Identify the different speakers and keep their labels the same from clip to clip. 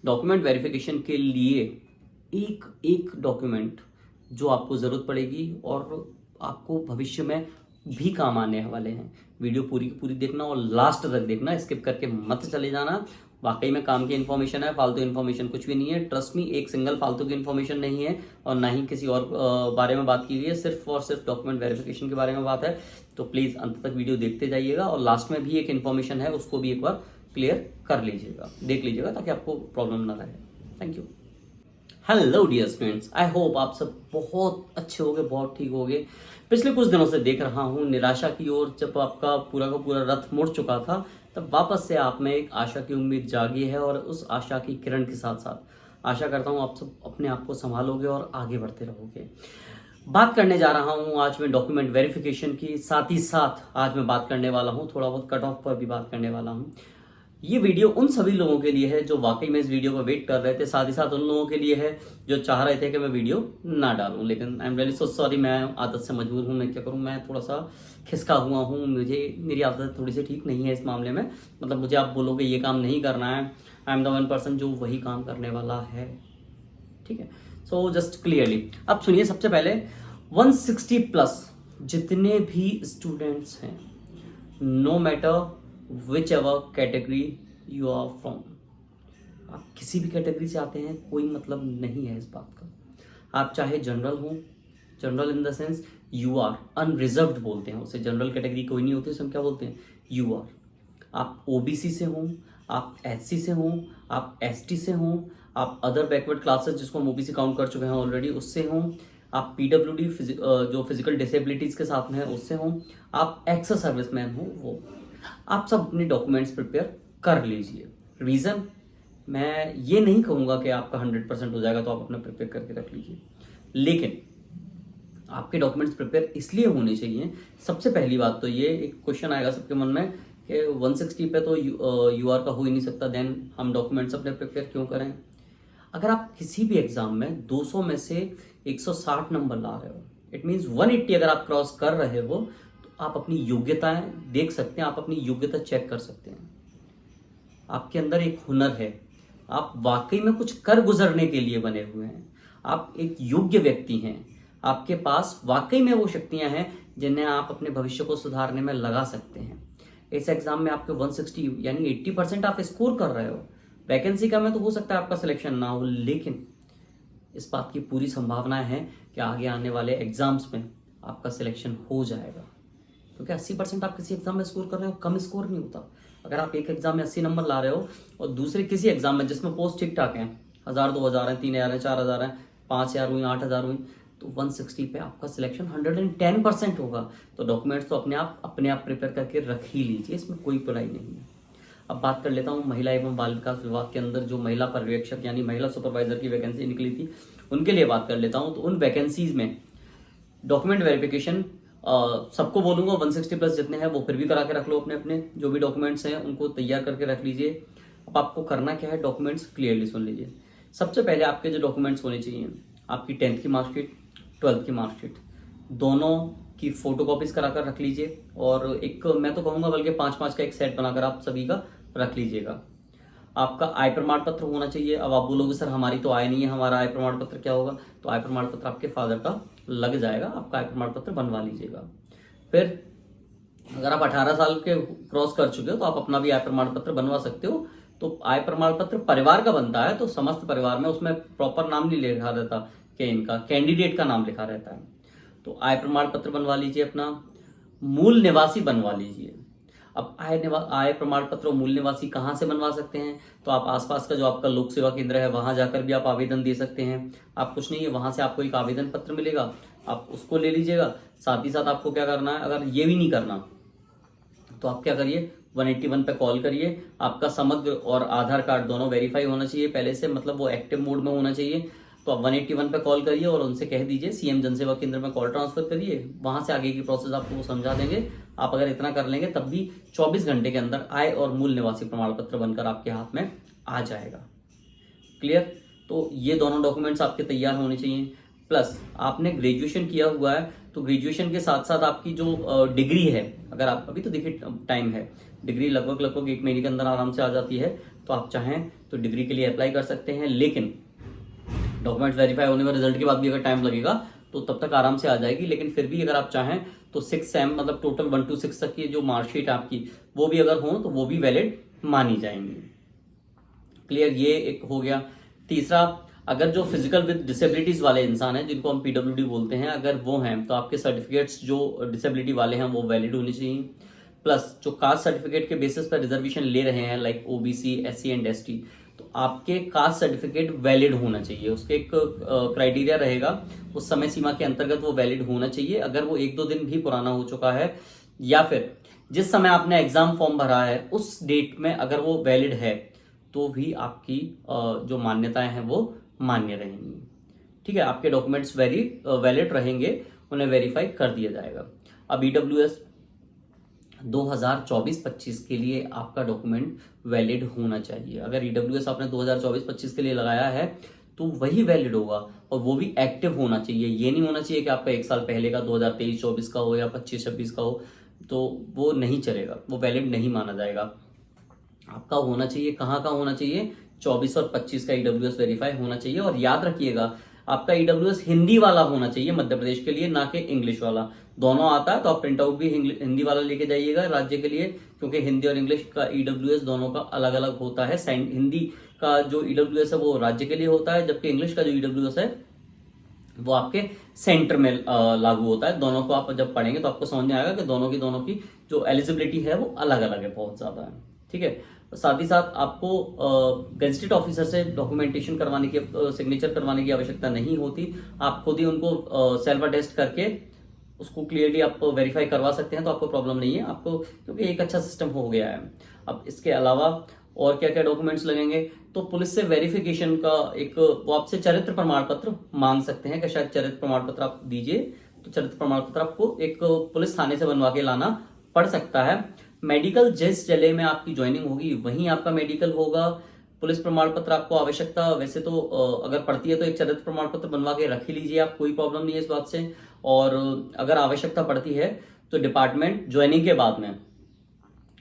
Speaker 1: Document verification के लिए एक एक डॉक्यूमेंट जो आपको ज़रूरत पड़ेगी और आपको भविष्य में भी काम आने वाले हैं। वीडियो पूरी की पूरी देखना और लास्ट तक देखना, स्किप करके मत चले जाना। वाकई में काम की इन्फॉर्मेशन है, फालतू इन्फॉर्मेशन कुछ भी नहीं है। ट्रस्ट मी, एक सिंगल फालतू की इन्फॉर्मेशन नहीं है और ना ही किसी और बारे में बात की गई है, सिर्फ और सिर्फ डॉक्यूमेंट वेरिफिकेशन के बारे में बात है। तो प्लीज़ अंत तक वीडियो देखते जाइएगा और लास्ट में भी एक इन्फॉर्मेशन है, उसको भी एक बार क्लियर कर लीजिएगा, देख लीजिएगा, ताकि आपको प्रॉब्लम ना रहे। Thank you. Hello dear students, I hope आप सब बहुत अच्छे होगे, बहुत ठीक होगे। पिछले कुछ दिनों से देख रहा हूँ निराशा की ओर, जब आपका पूरा का पूरा रथ मुड़ चुका था तब वापस से आप में एक आशा की उम्मीद जागी है और उस आशा की किरण के साथ साथ आशा करता हूँ आप सब अपने आप को संभालोगे और आगे बढ़ते रहोगे। बात करने जा रहा हूँ आज मैं डॉक्यूमेंट वेरिफिकेशन की, साथ ही साथ आज मैं बात करने वाला हूँ थोड़ा बहुत कट ऑफ पर भी बात करने वाला हूँ। ये वीडियो उन सभी लोगों के लिए है जो वाकई में इस वीडियो को वेट कर रहे थे, साथ ही साथ उन लोगों के लिए है जो चाह रहे थे कि मैं वीडियो ना डालूं, लेकिन I am really so sorry, मैं आदत से मजबूर हूं, मैं क्या करूं, मैं थोड़ा सा खिसका हुआ हूं, मेरी आदत थोड़ी सी ठीक नहीं है इस मामले में। मतलब मुझे आप बोलोगे ये काम नहीं करना है, I am the one person जो वही काम करने वाला है, ठीक है। सो जस्ट क्लियरली अब सुनिए, सबसे पहले 160 प्लस जितने भी स्टूडेंट्स हैं, no matter whichever category you are from, आप किसी भी कैटेगरी से आते हैं कोई मतलब नहीं है इस बात का। आप चाहे जनरल हो, general in the sense you are unreserved बोलते हैं उसे, जनरल कैटेगरी कोई नहीं होती, उसे हम क्या बोलते हैं, यू आर। आप ओबीसी से हों, आप एससी से हों, आप एसटी से हों, आप अदर बैकवर्ड क्लासेस जिसको हम ओबीसी काउंट कर चुके हैं ऑलरेडी उससे हों, आप पीडब्ल्यूडी जो फिजिकल डिसेबिलिटीज के साथ में है उससे हों, आप एक्स सर्विसमैन हो, वो आप सब अपने डॉक्यूमेंट्स प्रिपेयर कर लीजिए। रीज़न, मैं ये नहीं कहूँगा कि आपका 100% हो जाएगा तो आप अपना प्रिपेयर करके रख लीजिए, लेकिन आपके डॉक्यूमेंट्स प्रिपेयर इसलिए होने चाहिए। सबसे पहली बात तो ये, एक क्वेश्चन आएगा सबके मन में कि 160 पे तो यूआर का हो ही नहीं सकता, देन हम डॉक्यूमेंट्स अपने प्रिपेयर क्यों करें। अगर आप किसी भी एग्जाम में 200 में से 160 नंबर ला रहे हो, इट मीन्स 180 अगर आप क्रॉस कर रहे हो तो आप अपनी योग्यताएं देख सकते हैं, आप अपनी योग्यता चेक कर सकते हैं। आपके अंदर एक हुनर है, आप वाकई में कुछ कर गुजरने के लिए बने हुए हैं, आप एक योग्य व्यक्ति हैं, आपके पास वाकई में वो शक्तियां हैं जिन्हें आप अपने भविष्य को सुधारने में लगा सकते हैं। इस एग्जाम में आपके 160 यानी 80% आप स्कोर कर रहे हो। वैकेंसी का में तो हो सकता है आपका सिलेक्शन ना हो, लेकिन इस बात की पूरी संभावना है कि आगे आने वाले एग्जाम्स में आपका सिलेक्शन हो जाएगा, क्योंकि 80% आप किसी एग्जाम में स्कोर कर रहे हो, कम स्कोर नहीं होता। अगर आप एक एग्जाम में 80 नंबर ला रहे हो और दूसरे किसी एग्जाम में जिसमें पोस्ट ठीक ठाक है, 1000 2000 है, 3000 है, 4000 है, 5000 हुई, 8000 हुई, तो 160 पे आपका सिलेक्शन 110% होगा। तो डॉक्यूमेंट्स तो अपने आप प्रिपेयर करके रख ही लीजिए, इसमें कोई बुराई नहीं है। अब बात कर लेता हूँ महिला एवं बाल विकास विभाग के अंदर जो महिला पर्यवेक्षक यानी महिला सुपरवाइजर की वैकेंसी निकली थी, उनके लिए बात कर लेता हूँ। तो उन वैकेंसीज में डॉक्यूमेंट वेरिफिकेशन सबको बोलूंगा 160 प्लस जितने हैं वो फिर भी करा के रख लो, अपने अपने जो भी डॉक्यूमेंट्स हैं उनको तैयार करके रख लीजिए। अब आपको करना क्या है, डॉक्यूमेंट्स क्लियरली सुन लीजिए। सबसे पहले आपके जो डॉक्यूमेंट्स होने चाहिए, आपकी 10th की मार्कशीट, 12th की मार्कशीट, दोनों की फोटो कॉपीज करा कर रख लीजिए, और एक मैं तो कहूँगा बल्कि 5-5 का एक सेट बनाकर आप सभी का रख लीजिएगा। आपका आय प्रमाण पत्र होना चाहिए। अब आप बोलोगे सर हमारी तो आय नहीं है, हमारा आय प्रमाण पत्र क्या होगा, तो आय प्रमाण पत्र आपके फादर का लग जाएगा, आपका आय प्रमाण पत्र बनवा लीजिएगा। फिर अगर आप 18 साल के क्रॉस कर चुके हो तो आप अपना भी आय प्रमाण पत्र बनवा सकते हो। तो आय प्रमाण पत्र परिवार का बनता है, तो समस्त परिवार में उसमें प्रॉपर नाम नहीं लिखा रहता कि इनका, कैंडिडेट का नाम लिखा रहता है। तो आय प्रमाण पत्र बनवा लीजिए, अपना मूल निवासी बनवा लीजिए। अब आय प्रमाण पत्र और मूल निवासी कहाँ से बनवा सकते हैं, तो आप आसपास का जो आपका लोक सेवा केंद्र है वहां जाकर भी आप आवेदन दे सकते हैं। आप कुछ नहीं है, वहां से आपको एक आवेदन पत्र मिलेगा, आप उसको ले लीजिएगा। साथ ही साथ आपको क्या करना है, अगर ये भी नहीं करना तो आप क्या करिए, 181 पे कॉल करिए। आपका समग्र और आधार कार्ड दोनों वेरीफाई होना चाहिए पहले से, मतलब वो एक्टिव मोड में होना चाहिए। तो आप 181 पे कॉल करिए और उनसे कह दीजिए सीएम जनसेवा केंद्र में कॉल ट्रांसफर करिए, वहां से आगे की प्रोसेस आपको वो समझा देंगे। आप अगर इतना कर लेंगे तब भी 24 घंटे के अंदर आय और मूल निवासी प्रमाण पत्र बनकर आपके हाथ में आ जाएगा। क्लियर। तो ये दोनों डॉक्यूमेंट्स आपके तैयार होने चाहिए। प्लस आपने ग्रेजुएशन किया हुआ है तो ग्रेजुएशन के साथ साथ आपकी जो डिग्री है, अगर आप अभी तो देखिए टाइम है, डिग्री लगभग 1 महीने के अंदर आराम से आ जाती है। तो आप चाहें तो डिग्री के लिए अप्लाई कर सकते हैं, लेकिन डॉक्यूमेंट्स वेरीफाई होने में रिजल्ट के बाद भी अगर टाइम लगेगा तो तब तक आराम से आ जाएगी। लेकिन फिर भी अगर आप चाहें तो 6 सेम मतलब टोटल 1 to 6 तक की जो मार्कशीट आपकी वो भी अगर हो तो वो भी वैलिड मानी जाएंगी। क्लियर, ये एक हो गया। तीसरा, अगर जो फिजिकल विद डिसेबिलिटीज वाले इंसान हैं जिनको हम पीडब्ल्यूडी बोलते हैं, अगर वो हैं तो आपके सर्टिफिकेट्स जो डिसेबिलिटी वाले हैं वो वैलिड होनी चाहिए। प्लस जो कास्ट सर्टिफिकेट के बेसिस पर रिजर्वेशन ले रहे हैं like OBC, SC and ST, तो आपके कास्ट सर्टिफिकेट वैलिड होना चाहिए। उसके एक क्राइटेरिया रहेगा, उस समय सीमा के अंतर्गत वो वैलिड होना चाहिए। अगर वो 1-2 दिन भी पुराना हो चुका है या फिर जिस समय आपने एग्जाम फॉर्म भरा है उस डेट में अगर वो वैलिड है तो भी आपकी जो मान्यताएं हैं वो मान्य रहेंगी। ठीक है, आपके डॉक्यूमेंट्स वैलिड रहेंगे, उन्हें वेरीफाई कर दिया जाएगा। अब ईडब्ल्यूएस 2024-25 के लिए आपका डॉक्यूमेंट वैलिड होना चाहिए। अगर ईडब्ल्यूएस आपने 2024-25 के लिए लगाया है तो वही वैलिड होगा और वो भी एक्टिव होना चाहिए। ये नहीं होना चाहिए कि आपका 1 साल पहले का 2023-24 का हो या 25-26 का हो, तो वो नहीं चलेगा, वो वैलिड नहीं माना जाएगा। आपका होना चाहिए, कहाँ का होना चाहिए, 24 और 25 का ईडब्ल्यूएस वेरीफाई होना चाहिए। और याद रखिएगा आपका ईडब्ल्यूएस हिंदी वाला होना चाहिए मध्य प्रदेश के लिए, ना कि इंग्लिश वाला। दोनों आता है तो आप प्रिंट आउट भी हिंदी वाला लेके जाइएगा राज्य के लिए, क्योंकि हिंदी और इंग्लिश का ईडब्ल्यूएस दोनों का अलग अलग होता है। हिंदी का जो ईडब्ल्यूएस है वो राज्य के लिए होता है, जबकि इंग्लिश का जो ईडब्ल्यूएस है वो आपके सेंटर में लागू होता है। दोनों को आप जब पढ़ेंगे तो आपको समझ में आएगा कि दोनों की जो एलिजिबिलिटी है वो अलग अलग है, बहुत ज्यादा है। ठीक है, साथ ही साथ आपको गजेटेड ऑफिसर से डॉक्यूमेंटेशन करवाने की, सिग्नेचर करवाने की आवश्यकता नहीं होती। आप खुद ही उनको सेल्फ अटेस्ट करके उसको क्लियरली आप वेरीफाई करवा सकते हैं, तो आपको प्रॉब्लम नहीं है आपको, क्योंकि एक अच्छा सिस्टम हो गया है। अब इसके अलावा और क्या क्या डॉक्यूमेंट्स लगेंगे, तो पुलिस से वेरिफिकेशन का एक, वो आपसे चरित्र प्रमाण पत्र मांग सकते हैं कि शायद चरित्र प्रमाण पत्र आप दीजिए, तो चरित्र प्रमाण पत्र आपको एक पुलिस थाने से बनवा के लाना पड़ सकता है। मेडिकल जिस जिले में आपकी ज्वाइनिंग होगी वहीं आपका मेडिकल होगा। पुलिस प्रमाण पत्र आपको आवश्यकता वैसे तो अगर पड़ती है तो एक चरित्र प्रमाण पत्र बनवा के रख ही लीजिए आप, कोई प्रॉब्लम नहीं है इस बात से। और अगर आवश्यकता पड़ती है तो डिपार्टमेंट ज्वाइनिंग के बाद में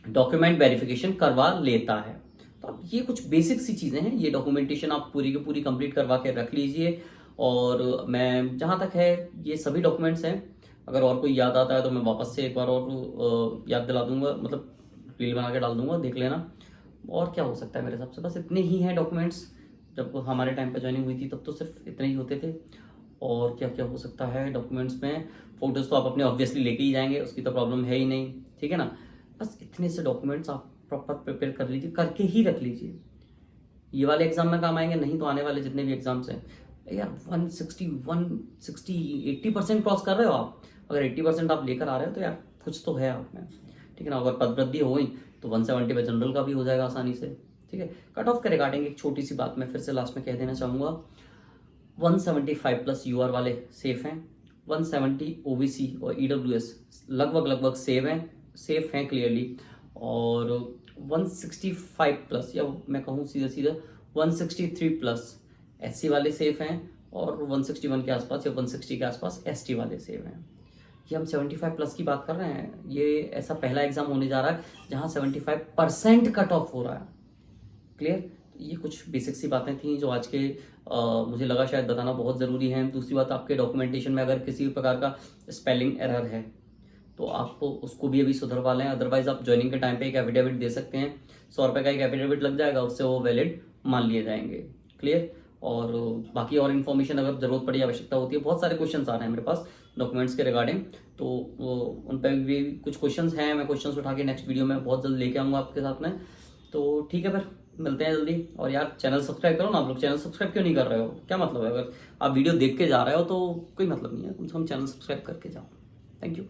Speaker 1: डॉक्यूमेंट वेरिफिकेशन करवा लेता है। तो अब ये कुछ बेसिक सी चीजें हैं, ये डॉक्यूमेंटेशन आप पूरी की पूरी कंप्लीट करवा के रख लीजिए। और मैं जहां तक है ये सभी डॉक्यूमेंट्स हैं, अगर और कोई याद आता है तो मैं वापस से एक बार और याद दिला दूंगा, मतलब रील बना के डाल दूंगा, देख लेना। और क्या हो सकता है मेरे हिसाब से बस इतने ही हैं डॉक्यूमेंट्स। जब हमारे टाइम पे ज्वाइनिंग हुई थी तब तो सिर्फ इतने ही होते थे। और क्या क्या हो सकता है डॉक्यूमेंट्स में, फोटोज तो आप अपने ऑब्वियसली लेके ही जाएंगे, उसकी तो प्रॉब्लम है ही नहीं। ठीक है ना, बस इतने से डॉक्यूमेंट्स आप प्रॉपर प्रिपेयर कर लीजिए, करके ही रख लीजिए। ये वाले एग्जाम में काम आएंगे, नहीं तो आने वाले जितने भी एग्जाम्स हैं यार 160, 80% क्रॉस कर रहे हो आप। अगर 80% आप लेकर आ रहे हो तो यार कुछ तो है आप में। ठीक है ना, अगर पदवृद्धि हो गई तो 170 पे जनरल का भी हो जाएगा आसानी से। ठीक है, कट ऑफ के रिगार्डिंग एक छोटी सी बात मैं फिर से लास्ट में कह देना चाहूँगा, 175+ यूआर वाले सेफ हैं, 170 ओबीसी और ईडब्ल्यूएस लगभग सेफ हैं क्लियरली। और 165+ या मैं कहूँ सीधा 163+ एससी वाले सेफ हैं, और 161 के आसपास या 160 के आसपास एसटी वाले सेफ हैं। ये हम 75+ की बात कर रहे हैं, ये ऐसा पहला एग्जाम होने जा रहा है जहां 75% कट ऑफ हो रहा है। क्लियर, ये कुछ बेसिक सी बातें थी जो आज के मुझे लगा शायद बताना बहुत ज़रूरी है। दूसरी बात, आपके डॉक्यूमेंटेशन में अगर किसी प्रकार का स्पेलिंग एरर है तो आप उसको भी अभी सुधरवा लें, अदरवाइज आप ज्वाइनिंग के टाइम पे एक एफिडेविट दे सकते हैं, 100 रुपये का एक एफिडेविट लग जाएगा, उससे वो वैलिड मान लिए जाएंगे। क्लियर, और बाकी और इन्फॉर्मेशन अगर जरूरत पड़ी, आवश्यकता होती है, बहुत सारे क्वेश्चंस आ रहे हैं मेरे पास डॉक्यूमेंट्स के रिगार्डिंग, तो उन पर भी कुछ क्वेश्चंस हैं, मैं क्वेश्चंस उठा के नेक्स्ट वीडियो में बहुत जल्द लेके आऊँगा आपके साथ में। तो ठीक है, फिर मिलते हैं जल्दी। और यार चैनल सब्सक्राइब करो ना, आप लोग चैनल सब्सक्राइब क्यों नहीं कर रहे हो, क्या मतलब है? अगर आप वीडियो देख के जा रहे हो तो कोई मतलब नहीं है, कम से कम चैनल सब्सक्राइब करके जाओ। Thank you.